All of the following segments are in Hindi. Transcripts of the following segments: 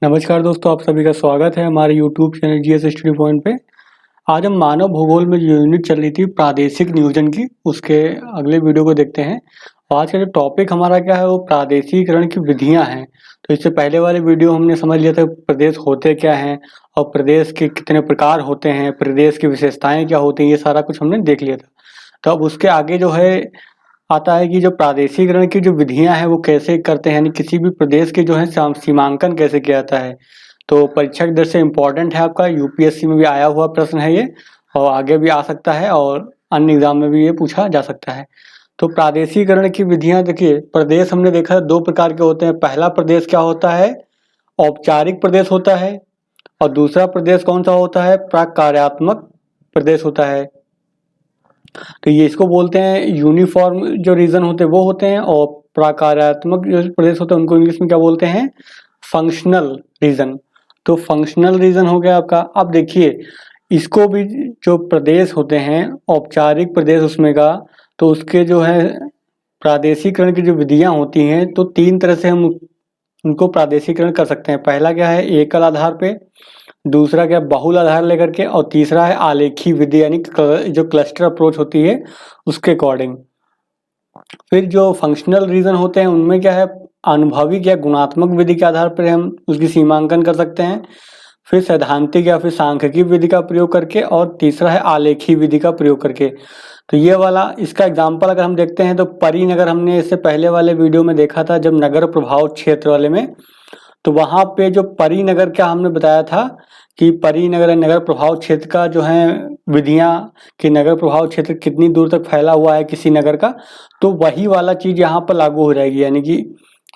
नमस्कार दोस्तों, आप सभी का स्वागत है हमारे YouTube channel GS study point पे। आज हम मानव भूगोल में जो यूनिट चल रही थी प्रादेशिक नियोजन की, उसके अगले वीडियो को देखते हैं। और आज का जो टॉपिक हमारा क्या है वो प्रादेशिकरण की विधियां हैं। तो इससे पहले वाले वीडियो हमने समझ लिया था प्रदेश होते क्या हैं और प्रदेश के कितने प्रकार होते हैं, प्रदेश की विशेषताएं क्या होती हैं, ये सारा कुछ हमने देख लिया था। तो अब उसके आगे जो है आता है कि जो प्रादेशिकरण की जो विधियां हैं वो कैसे करते हैं, यानी किसी भी प्रदेश के जो है सीमांकन कैसे किया जाता है। तो परीक्षा की दृष्टि से इम्पोर्टेंट है, आपका यूपीएससी में भी आया हुआ प्रश्न है ये, और आगे भी आ सकता है और अन्य एग्जाम में भी ये पूछा जा सकता है। तो प्रादेशिकरण की विधियां देखिए, प्रदेश हमने देखा दो प्रकार के होते हैं। पहला प्रदेश क्या होता है, औपचारिक प्रदेश होता है, और दूसरा प्रदेश कौन सा होता है, प्राकार्यात्मक प्रदेश होता है। तो ये इसको बोलते हैं यूनिफॉर्म जो रीजन होते हैं वो होते हैं, और प्राकार्यात्मक जो प्रदेश होते हैं उनको इंग्लिश में क्या बोलते हैं, फंक्शनल रीजन। तो फंक्शनल रीजन हो गया आपका। अब देखिए इसको भी जो प्रदेश होते हैं औपचारिक प्रदेश उसमें का, तो उसके जो है प्रादेशिकरण की जो विधियां होती हैं, तो तीन तरह से हम उनको प्रादेशिकरण कर सकते हैं। पहला क्या है, एकल आधार पे, दूसरा क्या बहुल आधार लेकर के, और तीसरा है आलेखी विधि यानी जो क्लस्टर अप्रोच होती है उसके अकॉर्डिंग। फिर जो फंक्शनल रीजन होते हैं उनमें क्या है, अनुभविक या गुणात्मक विधि के आधार पर हम उसकी सीमांकन कर सकते हैं। फिर सैद्धांतिक या फिर सांख्यिकी विधि का प्रयोग करके, और तीसरा है आलेखी विधि का प्रयोग करके। तो ये वाला इसका एग्जाम्पल अगर हम देखते हैं तो परिनगर हमने इससे पहले वाले वीडियो में देखा था, जब नगर प्रभाव क्षेत्र वाले में। तो वहां पे जो परिनगर क्या हमने बताया था कि परिनगर नगर प्रभाव क्षेत्र का जो है विधियां, कि नगर प्रभाव क्षेत्र कितनी दूर तक फैला हुआ है किसी नगर का, तो वही वाला चीज यहाँ पर लागू हो जाएगी। यानी कि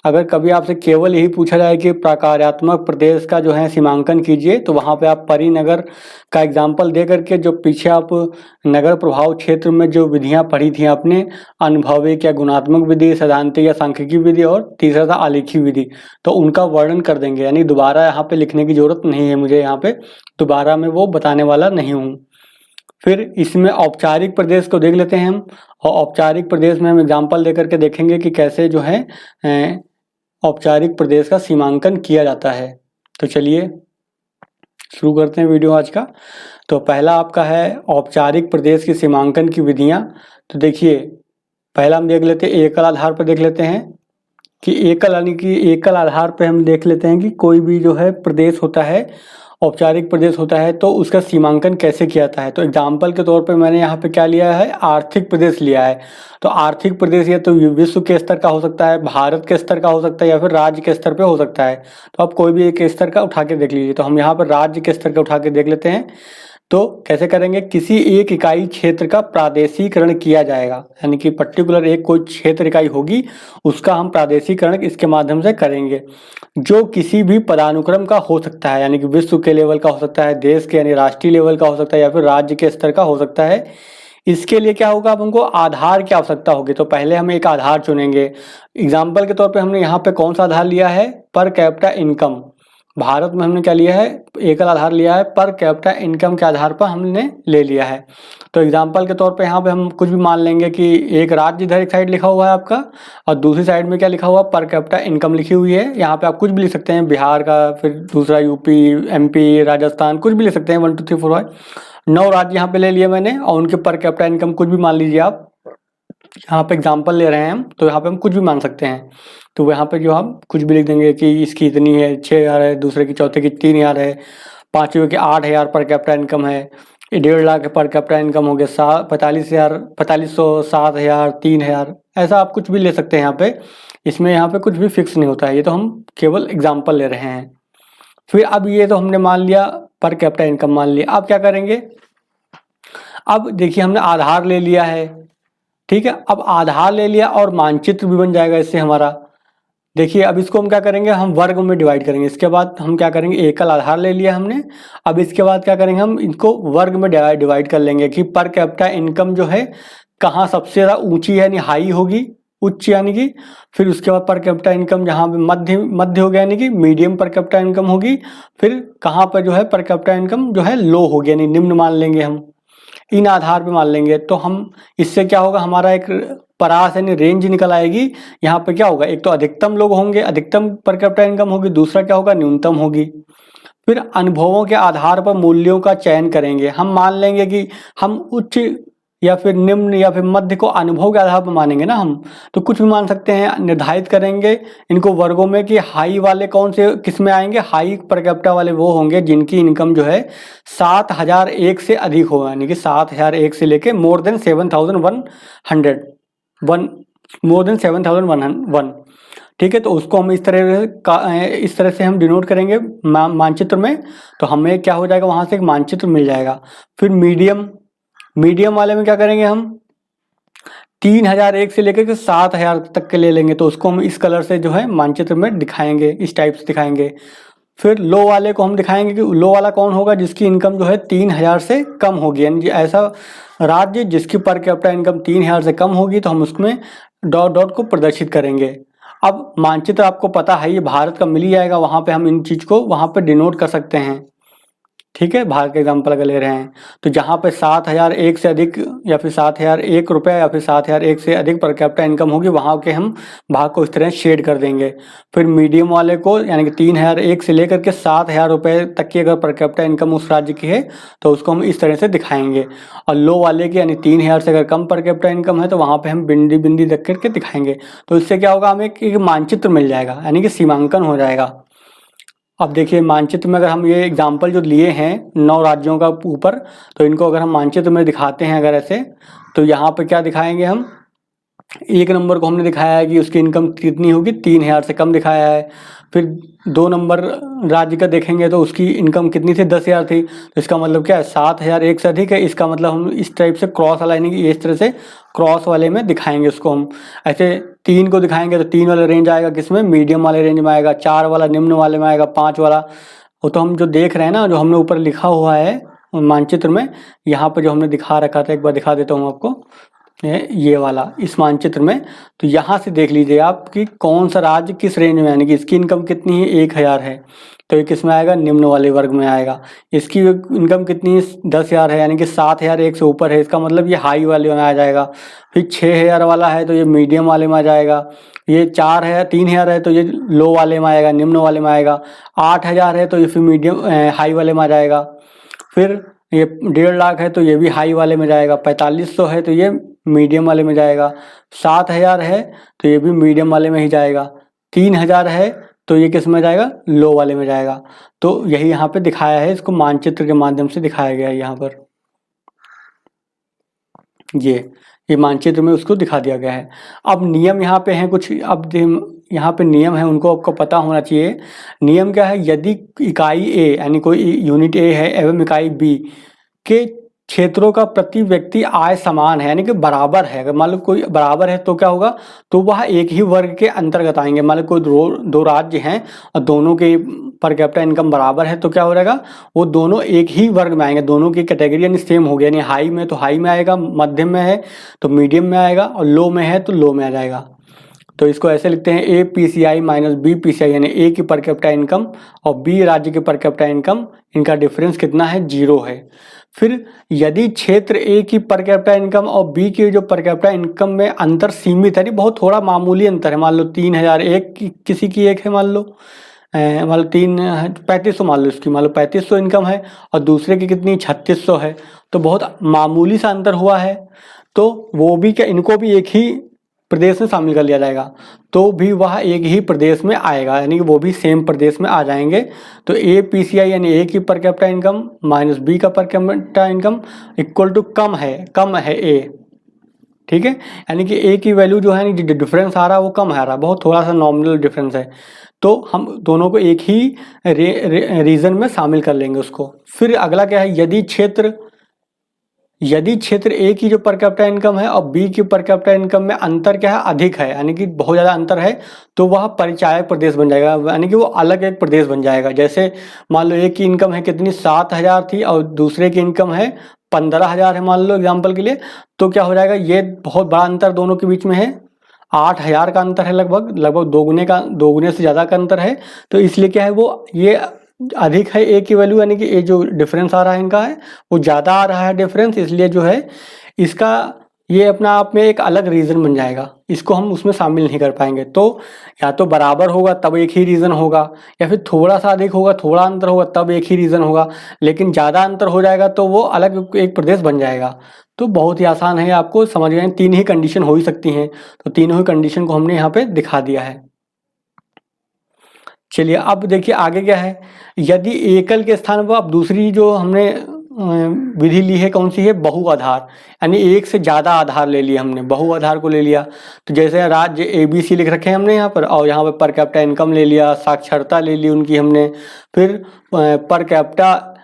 अगर कभी आपसे केवल यही पूछा जाए कि प्राकार्यात्मक प्रदेश का जो है सीमांकन कीजिए, तो वहां पे आप परिनगर का एग्जाम्पल दे करके, जो पीछे आप नगर प्रभाव क्षेत्र में जो विधियां पढ़ी थी आपने, अनुभविक या गुणात्मक विधि, सैद्धांतिक या सांख्यिकी विधि, और तीसरा था आलेखी विधि, तो उनका वर्णन कर देंगे। यानी दोबारा यहाँ पे लिखने की जरूरत नहीं है मुझे, यहाँ पे दोबारा मैं वो बताने वाला नहीं हूँ। फिर इसमें औपचारिक प्रदेश को देख लेते हैं हम, और औपचारिक प्रदेश में हम एग्जाम्पल देकर के देखेंगे कि कैसे जो है औपचारिक प्रदेश का सीमांकन किया जाता है। तो चलिए शुरू करते हैं वीडियो आज का। तो पहला आपका है औपचारिक प्रदेश के सीमांकन की विधियां। तो देखिए पहला हम देख लेते हैं एकल आधार पर देख लेते हैं कि एकल यानी कि एकल आधार पर हम देख लेते हैं कि कोई भी जो है प्रदेश होता है, औपचारिक प्रदेश होता है, तो उसका सीमांकन कैसे किया जाता है। तो एग्जाम्पल के तौर पे मैंने यहाँ पे क्या लिया है, आर्थिक प्रदेश लिया है। तो आर्थिक प्रदेश या तो विश्व के स्तर का हो सकता है, भारत के स्तर का हो सकता है, या फिर राज्य के स्तर पे हो सकता है। तो आप कोई भी एक स्तर का उठा के देख लीजिए। तो हम यहाँ पर राज्य के स्तर का उठा के देख लेते हैं। तो कैसे करेंगे, किसी एक इकाई क्षेत्र का प्रादेशिकरण किया जाएगा, यानी कि पर्टिकुलर एक कोई क्षेत्र इकाई होगी उसका हम प्रादेशिकरण इसके माध्यम से करेंगे, जो किसी भी पदानुक्रम का हो सकता है, यानी कि विश्व के लेवल का हो सकता है, देश के यानी राष्ट्रीय लेवल का हो सकता है, या फिर राज्य के स्तर का हो सकता है। इसके लिए क्या होगा, अब हमको आधार की आवश्यकता होगी। तो पहले हम एक आधार चुनेंगे। एग्जाम्पल के तौर पे हमने यहाँ पे कौन सा आधार लिया है, पर कैपिटा इनकम। भारत में हमने क्या लिया है, एकल आधार लिया है, पर कैपिटा इनकम के आधार पर हमने ले लिया है। तो एग्जाम्पल के तौर पे यहाँ पे हम कुछ भी मान लेंगे कि एक राज्य इधर एक साइड लिखा हुआ है आपका, और दूसरी साइड में क्या लिखा हुआ, पर कैपिटा इनकम लिखी हुई है। यहाँ पे आप कुछ भी लिख सकते हैं, बिहार का, फिर दूसरा यूपी, एमपी, राजस्थान, कुछ भी लिख सकते हैं, 1 2 3 4 5 9 राज्य यहाँ पे ले लिए मैंने, और उनके पर कैपिटा इनकम कुछ भी मान लीजिए आप। यहाँ पे एग्जाम्पल ले रहे हैं हम, तो यहाँ पे हम कुछ भी मान सकते हैं। तो यहाँ पे जो हम कुछ भी लिख देंगे कि इसकी इतनी है, 6,000 है, दूसरे की चौथे की 3,000 है, पांचवे की 8,000 पर कैपिटा इनकम है, 1.5 लाख पर कैपिटा इनकम हो गया, 45,000, 4500, 7,000, 3,000, ऐसा आप कुछ भी ले सकते हैं यहाँ पे। इसमें यहाँ पे कुछ भी फिक्स नहीं होता है, ये तो हम केवल एग्जाम्पल ले रहे हैं। फिर अब ये तो हमने मान लिया, पर कैपिटा इनकम मान लिया। अब क्या करेंगे, अब देखिए हमने आधार ले लिया है, ठीक है। अब आधार ले लिया और मानचित्र भी बन जाएगा इससे हमारा। देखिए अब इसको हम क्या करेंगे, हम वर्ग में डिवाइड करेंगे। इसके बाद हम क्या करेंगे, एकल आधार ले लिया हमने, अब इसके बाद क्या करेंगे, हम इनको वर्ग में डिवाइड कर लेंगे कि पर कैपिटा इनकम जो है कहाँ सबसे ज़्यादा ऊंची है, यानी हाई होगी, उच्च यानी कि। फिर उसके बाद पर कैपिटा इनकम जहाँ पे मध्य मध्य हो गया, यानी कि मीडियम पर कैपिटा इनकम होगी। फिर कहाँ पर जो है पर कैपिटा इनकम जो है लो होगी, यानी निम्न मान लेंगे हम। इन आधार पे मान लेंगे तो हम इससे क्या होगा, हमारा एक परास यानी रेंज निकल आएगी। यहाँ पे क्या होगा, एक तो अधिकतम लोग होंगे, अधिकतम पर कैपिटा इनकम होगी, दूसरा क्या होगा, न्यूनतम होगी। फिर अनुभवों के आधार पर मूल्यों का चयन करेंगे। हम मान लेंगे कि हम उच्च या फिर निम्न या फिर मध्य को अनुभव के आधार पर मानेंगे ना हम, तो कुछ भी मान सकते हैं। निर्धारित करेंगे इनको वर्गों में कि हाई वाले कौन से किस में आएंगे। हाई पर कैपिटा वाले वो होंगे जिनकी इनकम जो है 7,001 से अधिक हो, यानी कि 7,001 से लेके more than 7,100 one more than 7,101। ठीक है, तो उसको हम इस तरह से हम डिनोट करेंगे मानचित्र में। तो हमें क्या हो जाएगा, वहां से एक मानचित्र मिल जाएगा। फिर मीडियम वाले में क्या करेंगे, हम 3,001 से लेकर के 7,000 तक के ले लेंगे। तो उसको हम इस कलर से जो है मानचित्र में दिखाएंगे, इस टाइप से दिखाएंगे। फिर लो वाले को हम दिखाएंगे कि लो वाला कौन होगा, जिसकी इनकम जो है 3,000 से कम होगी, यानी ऐसा राज्य जिसकी पर कैपिटा इनकम 3,000 से कम होगी, तो हम उसमें डॉट डॉट को प्रदर्शित करेंगे। अब मानचित्र आपको पता है ये भारत का मिल ही जाएगा, वहां पे हम इन चीज को वहां पे डिनोट कर सकते हैं। ठीक है, भारत का एग्जाम्पल अगर ले रहे हैं तो जहाँ पे 7,001 से अधिक या फिर 7,001 रुपये या फिर 7,001 से अधिक पर कैपिटा इनकम होगी, वहाँ के हम भाग को इस तरह शेड कर देंगे। फिर मीडियम वाले को यानी कि 3,001 से लेकर के 7,000 रुपये तक की अगर पर कैपिटा इनकम उस राज्य की है तो उसको हम इस तरह से दिखाएंगे। और लो वाले की यानी 3,000 से अगर कम पर कैपिटा इनकम है तो वहाँ पर हम बिंदी बिंदी रख करके दिखाएंगे। तो इससे क्या होगा, हमें एक मानचित्र मिल जाएगा, यानी कि सीमांकन हो जाएगा। अब देखिए मानचित्र में अगर हम ये एग्जाम्पल जो लिए हैं 9 राज्यों का ऊपर, तो इनको अगर हम मानचित्र में दिखाते हैं अगर ऐसे, तो यहाँ पे क्या दिखाएंगे हम, एक नंबर को हमने दिखाया है कि उसकी इनकम कितनी होगी, 3,000 से कम दिखाया है। फिर 2 नंबर राज्य का देखेंगे तो उसकी इनकम कितनी थी, 10,000 थी। तो इसका मतलब क्या है, 7,001 से अधिक है। इसका मतलब हम इस टाइप से क्रॉस अलाइनिंग इस तरह से क्रॉस वाले में दिखाएंगे उसको हम। ऐसे 3 को दिखाएंगे तो 3 वाला रेंज आएगा किसमें, मीडियम वाले रेंज में आएगा। 4 वाला निम्न वाले में आएगा। 5 वाला वो तो हम जो देख रहे हैं ना, जो हमने ऊपर लिखा हुआ है मानचित्र में, यहाँ पर जो हमने दिखा रखा था, एक बार दिखा देता हूँ आपको, ये वाला इस मानचित्र में। तो यहाँ से देख लीजिए आप कि कौन सा राज्य किस रेंज में, यानी कि इसकी इनकम कितनी है, 1,000 है, तो ये किस में आएगा, निम्न वाले वर्ग में आएगा। इसकी इनकम कितनी है, 10,000 है, यानी कि 7,001 से ऊपर है, इसका मतलब ये हाई वाले में आ जाएगा। फिर 6,000 वाला है तो ये मीडियम वाले में आ जाएगा। ये 3,000 है तो ये लो वाले में आएगा, निम्न वाले में आएगा। 8,000 है तो ये फिर मीडियम हाई वाले में आ जाएगा। फिर ये 1.5 लाख है तो ये भी हाई वाले में जाएगा। 4,500 है तो ये मीडियम वाले में जाएगा। 7,000 है तो ये भी मीडियम वाले में ही जाएगा। 3,000 है तो ये किस में जाएगा, लो वाले में जाएगा। तो यही यहाँ पे दिखाया है, इसको मानचित्र के माध्यम से दिखाया गया है यहाँ पर। ये मानचित्र में उसको दिखा दिया गया है। अब नियम यहाँ पे हैं कुछ, अब यहाँ पे नियम है, उनको आपको पता होना चाहिए। नियम क्या है, यदि इकाई ए यानी कोई यूनिट ए है एवं इकाई बी के क्षेत्रों का प्रति व्यक्ति आय समान है, यानी कि बराबर है, अगर मान लो कोई बराबर है तो क्या होगा, तो वह एक ही वर्ग के अंतर्गत आएंगे। मान लो कोई दो राज्य हैं और दोनों के पर कैपिटा इनकम बराबर है, तो क्या हो जाएगा, वो दोनों एक ही वर्ग में आएंगे, दोनों की कैटेगरी यानी सेम हो गया। यानी हाई में तो हाई में आएगा, मध्यम में है तो मीडियम में आएगा, और लो में है तो लो में आ जाएगा। तो इसको ऐसे लिखते हैं, ए PCI माइनस बी PCI, यानी ए की पर कैपिटा इनकम और बी राज्य की पर कैपिटा इनकम, इनका डिफरेंस कितना है, 0 है। फिर यदि क्षेत्र ए की पर कैपिटा इनकम और बी की जो पर कैपिटा इनकम में अंतर सीमित है, बहुत थोड़ा मामूली अंतर है, मान लो 3,001 किसी की एक है, मान लो 3500 मान लो इसकी, मान लो 3500 इनकम है और दूसरे की कितनी 3600 है, तो बहुत मामूली सा अंतर हुआ है। तो वो भी क्या, इनको भी एक ही प्रदेश में शामिल कर लिया जाएगा, तो भी वह एक ही प्रदेश में आएगा, यानी कि वो भी सेम प्रदेश में आ जाएंगे। तो ए PCI यानी ए की पर कैपिटा इनकम माइनस बी का per capita income equal to कम है ए। ठीक है, यानी कि ए की वैल्यू जो है डिफरेंस आ रहा है वो कम आ रहा है, बहुत थोड़ा सा नॉमिनल डिफरेंस है, तो हम दोनों को एक ही रीजन में शामिल कर लेंगे उसको। फिर अगला क्या है, यदि क्षेत्र ए की जो पर कैपिटा इनकम है और बी की पर कैपिटा इनकम में अंतर क्या है, अधिक है, यानी कि बहुत ज़्यादा अंतर है, तो वह परिचायक प्रदेश बन जाएगा, यानी कि वो अलग एक प्रदेश बन जाएगा। जैसे मान लो एक की इनकम है कितनी 7,000 थी और दूसरे की इनकम है 15,000 है, मान लो एग्जाम्पल के लिए, तो क्या हो जाएगा, ये बहुत बड़ा अंतर दोनों के बीच में है, 8,000 का अंतर है, लगभग 2 गुने से ज़्यादा का अंतर है। तो इसलिए क्या है, वो ये अधिक है ए की वैल्यू, यानी कि ये जो डिफरेंस आ रहा है इनका है वो ज़्यादा आ रहा है डिफरेंस, इसलिए जो है इसका ये अपना आप में एक अलग रीज़न बन जाएगा, इसको हम उसमें शामिल नहीं कर पाएंगे। तो या तो बराबर होगा तब एक ही रीज़न होगा, या फिर थोड़ा सा अधिक होगा, थोड़ा अंतर होगा तब एक ही रीज़न होगा, लेकिन ज़्यादा अंतर हो जाएगा तो वो अलग एक प्रदेश बन जाएगा। तो बहुत ही आसान है, आपको समझ गए, तीन ही कंडीशन हो ही सकती हैं, तो तीनों ही कंडीशन को हमने यहाँ पे दिखा दिया है। चलिए अब देखिए आगे क्या है, यदि एकल के स्थान पर अब दूसरी जो हमने विधि ली है कौन सी है, बहु आधार, यानी एक से ज़्यादा आधार ले लिया हमने, बहु आधार को ले लिया। तो जैसे राज्य ABC लिख रखे हैं हमने यहाँ पर, और यहाँ पर कैपिटा इनकम ले लिया, साक्षरता ले ली उनकी हमने, फिर पर कैपिटा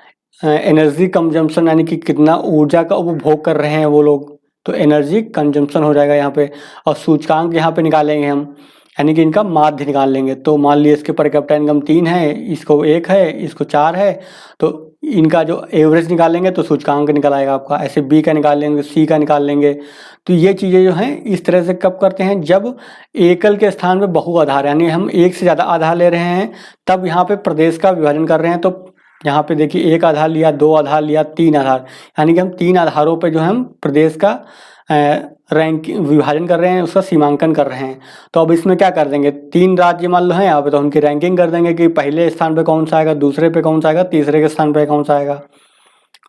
एनर्जी कंजम्पशन, यानी कि कितना ऊर्जा का उपभोग कर रहे हैं वो लोग, तो एनर्जी कंजम्पशन हो जाएगा यहाँ पे। और सूचकांक यहाँ पे निकालेंगे हम, यानी कि इनका माध्य निकाल लेंगे। तो मान लीजिए इसके पर कैपिटा इनकम 3 है, इसको 1 है, इसको 4 है, तो इनका जो एवरेज निकालेंगे तो सूचकांक निकल आएगा आपका। ऐसे B का निकाल लेंगे, C का निकाल लेंगे। तो ये चीज़ें जो हैं इस तरह से कब करते हैं, जब एकल के स्थान पे बहु आधार, यानी हम एक से ज़्यादा आधार ले रहे हैं, तब यहाँ पे प्रदेश का विभाजन कर रहे हैं। तो यहाँ पे देखिए एक आधार लिया, दो आधार लिया, तीन आधार, यानी कि हम तीन आधारों पे जो है हम प्रदेश का रैंक विभाजन कर रहे हैं, उसका सीमांकन कर रहे हैं। तो अब इसमें क्या कर देंगे, तीन राज्य मान लो हैं यहाँ पे, तो उनकी रैंकिंग कर देंगे कि पहले स्थान पे कौन सा आएगा, दूसरे पे कौन सा आएगा, तीसरे के स्थान पे कौन सा आएगा।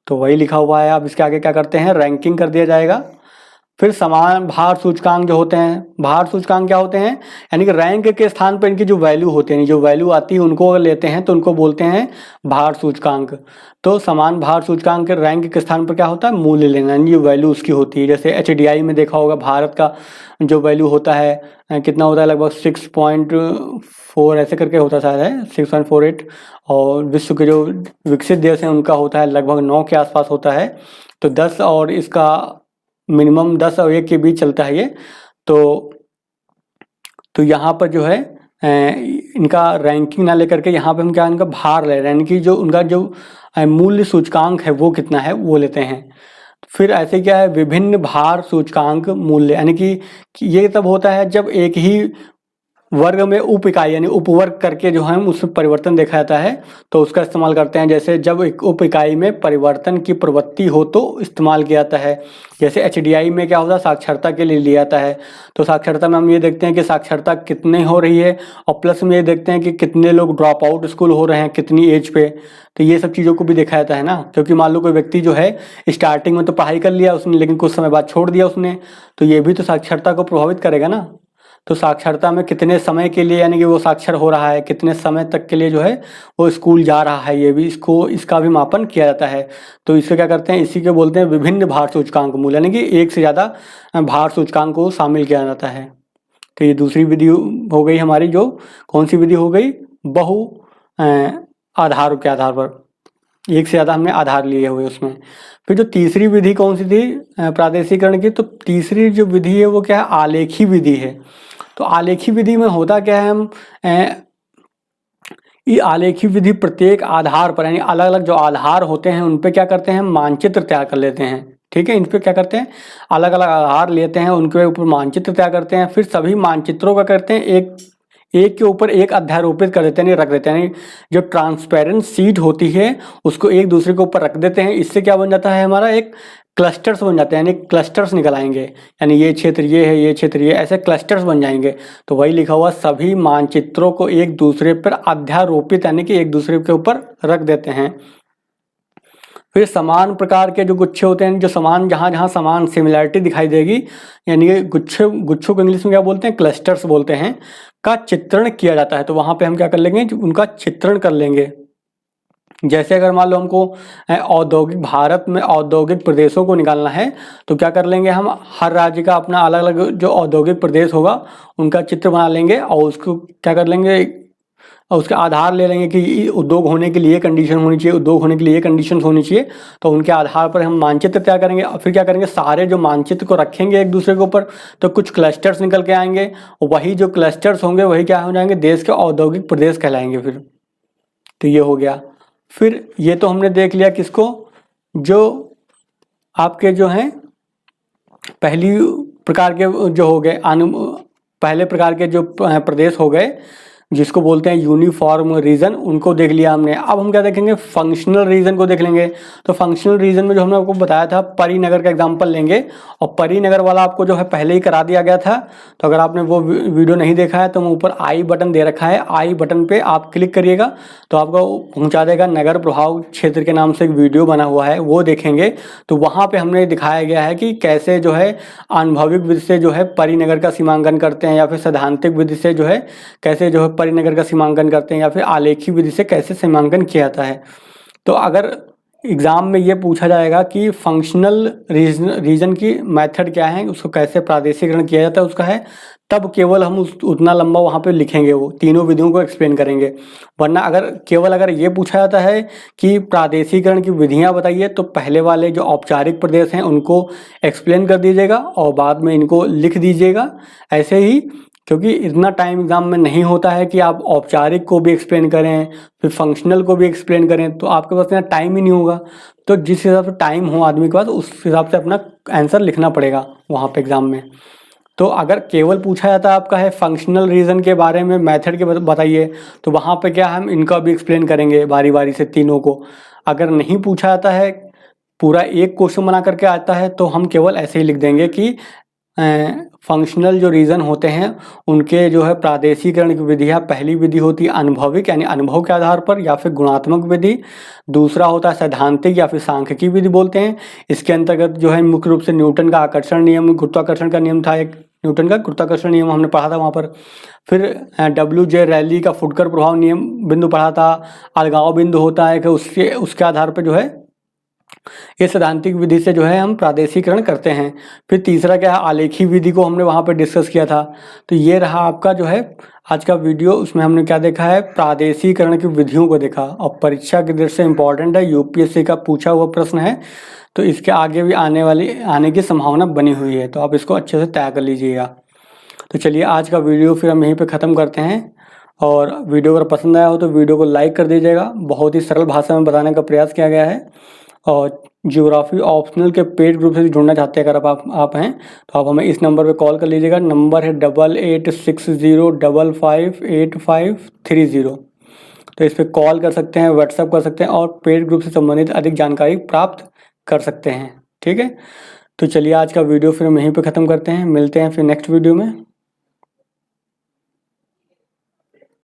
तो वही लिखा हुआ है। अब इसके आगे क्या करते हैं, रैंकिंग कर दिया जाएगा। फिर समान भार सूचकांक जो होते हैं, भार सूचकांक क्या होते हैं, यानी कि रैंक के स्थान पर इनकी जो वैल्यू होती है, जो वैल्यू आती है उनको अगर लेते हैं तो उनको बोलते हैं भार सूचकांक। तो समान भार सूचकांक के रैंक के स्थान पर क्या होता है, मूल्य लेना, यानी जो वैल्यू उसकी होती है। जैसे HDI में देखा होगा, भारत का जो वैल्यू होता है कितना होता है, लगभग 6.4 ऐसे करके होता शायद है, 6.48। और विश्व के जो विकसित देश हैं उनका होता है लगभग 9 के आसपास होता है। तो 10 और इसका मिनिमम 10 और 1 के बीच चलता है ये। तो यहाँ पर जो है इनका रैंकिंग ना लेकर के यहाँ पे हम क्या इनका भार ले रहे हैं, यानी कि जो उनका जो मूल्य सूचकांक है वो कितना है वो लेते हैं। फिर ऐसे क्या है, विभिन्न भार सूचकांक मूल्य, यानी कि ये तब होता है जब एक ही वर्ग में उप इकाई यानी उपवर्ग करके जो है उसमें परिवर्तन देखा जाता है, तो उसका इस्तेमाल करते हैं। जैसे जब एक उप इकाई में परिवर्तन की प्रवृत्ति हो तो इस्तेमाल किया जाता है। जैसे HDI में क्या होता है, साक्षरता के लिए लिया जाता है। तो साक्षरता में हम ये देखते हैं कि साक्षरता कितने हो रही है, और प्लस में ये देखते हैं कि कितने लोग ड्रॉप आउट स्कूल हो रहे हैं, कितनी एज पे। तो ये सब चीज़ों को भी देखा जाता है ना, क्योंकि मान लो कोई व्यक्ति जो है स्टार्टिंग में तो पढ़ाई कर लिया उसने, लेकिन कुछ समय बाद छोड़ दिया उसने, तो ये भी तो साक्षरता को प्रभावित करेगा ना। तो साक्षरता में कितने समय के लिए, यानी कि वो साक्षर हो रहा है, कितने समय तक के लिए जो है वो स्कूल जा रहा है, ये भी इसका भी मापन किया जाता है। तो इसे क्या करते हैं, इसी के बोलते हैं विभिन्न भार सूचकांक मूल्य, यानी कि एक से ज़्यादा भार सूचकांक को शामिल किया जाता है। तो ये दूसरी विधि हो गई हमारी, जो कौन सी विधि हो गई, बहु आधार के आधार पर एक से ज़्यादा हमने आधार लिए हुए उसमें। फिर जो तीसरी विधि कौन सी थी प्रादेशिकरण की, तो तीसरी जो विधि है वो क्या है, आलेखी विधि है। तो आलेखी विधि में होता क्या है, हम ये आलेखी विधि प्रत्येक आधार पर, यानी अलग अलग जो आधार होते हैं उन पे क्या करते हैं, मानचित्र तैयार कर लेते हैं। ठीक है, इन पे क्या करते हैं, अलग अलग आधार लेते हैं, उनके ऊपर मानचित्र तैयार करते हैं। फिर सभी मानचित्रों का करते हैं एक के ऊपर एक अध्यारोपित कर देते हैं, नहीं रख देते हैं, जो ट्रांसपेरेंट सीट होती है उसको एक दूसरे के ऊपर रख देते हैं। इससे क्या बन जाता है, हमारा एक क्लस्टर्स बन जाते हैं, यानी क्लस्टर्स निकल आएंगे, यानी ये क्षेत्र ये है, ये क्षेत्र ये, ऐसे क्लस्टर्स बन जाएंगे। तो वही लिखा हुआ, सभी मानचित्रों को एक दूसरे पर अध्यारोपित, यानी कि एक दूसरे के ऊपर रख देते हैं। फिर समान प्रकार के जो गुच्छे होते हैं, जो समान जहाँ जहाँ समान सिमिलैरिटी दिखाई देगी, यानी कि गुच्छों को इंग्लिश में क्या बोलते हैं, क्लस्टर्स बोलते हैं, का चित्रण किया जाता है। तो वहाँ पे हम क्या कर लेंगे, उनका चित्रण कर लेंगे। जैसे अगर मान लो हमको औद्योगिक भारत में औद्योगिक प्रदेशों को निकालना है, तो क्या कर लेंगे, हम हर राज्य का अपना अलग अलग जो औद्योगिक प्रदेश होगा उनका चित्र बना लेंगे, और उसको क्या कर लेंगे, और उसके आधार ले लेंगे कि उद्योग होने के लिए कंडीशन होनी चाहिए, उद्योग होने के लिए कंडीशन होनी चाहिए। तो उनके आधार पर हम मानचित्र तैयार करेंगे, और फिर क्या करेंगे, सारे जो मानचित्र को रखेंगे एक दूसरे के ऊपर, तो कुछ क्लस्टर्स निकल के आएंगे, और वही जो क्लस्टर्स होंगे वही क्या हो जाएंगे, देश के औद्योगिक प्रदेश कहलाएंगे फिर। तो ये हो गया। फिर ये तो हमने देख लिया किसको, जो आपके जो हैं पहली प्रकार के जो हो गए पहले प्रकार के जो प्रदेश हो गए जिसको बोलते हैं यूनिफॉर्म रीजन, उनको देख लिया हमने। अब हम क्या देखेंगे, फंक्शनल रीजन को देख लेंगे। तो फंक्शनल रीजन में जो हमने आपको बताया था, परीनगर का एग्जांपल लेंगे, और परीनगर वाला आपको जो है पहले ही करा दिया गया था। तो अगर आपने वो वीडियो नहीं देखा है तो ऊपर आई बटन दे रखा है, आई बटन पे आप क्लिक करिएगा तो आपको पहुंचा देगा नगर प्रभाव क्षेत्र के नाम से एक वीडियो बना हुआ है, वो देखेंगे। तो वहाँ पे हमने दिखाया गया है कि कैसे जो है आनुभविक विधि से जो है परीनगर का सीमांकन करते हैं, या फिर सैद्धांतिक विधि से जो है कैसे जो है परीनगर का सीमांकन करते हैं, या फिर आलेखी विधि से कैसे सीमांकन किया जाता है। तो अगर एग्जाम में ये पूछा जाएगा कि फंक्शनल रीजन की मेथड क्या है, उसको कैसे प्रादेशिकरण किया जाता है उसका है, तब केवल हम उतना लंबा वहाँ पे लिखेंगे, वो तीनों विधियों को एक्सप्लेन करेंगे। वरना अगर ये पूछा जाता है कि प्रादेशिकरण की विधियाँ बताइए, तो पहले वाले जो औपचारिक प्रदेश हैं उनको एक्सप्लेन कर दीजिएगा और बाद में इनको लिख दीजिएगा ऐसे ही, क्योंकि इतना टाइम एग्जाम में नहीं होता है कि आप औपचारिक को भी एक्सप्लेन करें फिर फंक्शनल को भी एक्सप्लेन करें, तो आपके पास इतना टाइम ही नहीं होगा। तो जिस हिसाब से टाइम हो आदमी के पास, उस हिसाब से अपना आंसर लिखना पड़ेगा वहाँ पे एग्जाम में। तो अगर केवल पूछा जाता है आपका है फंक्शनल रीजन के बारे में मेथड के बताइए, तो वहाँ पे क्या हम इनका भी एक्सप्लेन करेंगे बारी बारी से तीनों को। अगर नहीं पूछा जाता है, पूरा एक क्वेश्चन बना करके आता है, तो हम केवल ऐसे ही लिख देंगे कि फंक्शनल जो रीजन होते हैं उनके जो है प्रादेशिकरण की विधियाँ, पहली विधि होती है अनुभविक यानी अनुभव के आधार पर या फिर गुणात्मक विधि, दूसरा होता है सैद्धांतिक या फिर सांख्यिकी विधि बोलते हैं। इसके अंतर्गत जो है मुख्य रूप से न्यूटन का आकर्षण नियम, गुरुत्वाकर्षण का नियम था, एक न्यूटन का गुरुत्वाकर्षण नियम हमने पढ़ा था वहाँ पर। फिर WJ रैली का फुटकर प्रभाव नियम बिंदु पढ़ा था। अलगाव बिंदु होता है कि उसके आधार पर जो है ये सैद्धांतिक विधि से जो है हम प्रादेशिकरण करते हैं। फिर तीसरा क्या है, आलेखी विधि को हमने वहाँ पे डिस्कस किया था। तो ये रहा आपका जो है आज का वीडियो। उसमें हमने क्या देखा है, प्रादेशिकरण की विधियों को देखा, और परीक्षा की दृष्टि से इम्पॉर्टेंट है, UPSC का पूछा हुआ प्रश्न है, तो इसके आगे भी आने की संभावना बनी हुई है, तो आप इसको अच्छे से तय कर लीजिएगा। तो चलिए आज का वीडियो फिर हम यहीं पर ख़त्म करते हैं, और वीडियो अगर पसंद आया हो तो वीडियो को लाइक कर दीजिएगा। बहुत ही सरल भाषा में बताने का प्रयास किया गया है। और ज्योग्राफी ऑप्शनल के पेड ग्रुप से जुड़ना चाहते हैं अगर आप हैं, तो आप हमें इस नंबर पे कॉल कर लीजिएगा। नंबर है 8860558530। तो इस पर कॉल कर सकते हैं, व्हाट्सअप कर सकते हैं, और पेड ग्रुप से संबंधित अधिक जानकारी प्राप्त कर सकते हैं। ठीक है, तो चलिए आज का वीडियो फिर हम यहीं पे ख़त्म करते हैं, मिलते हैं फिर नेक्स्ट वीडियो में।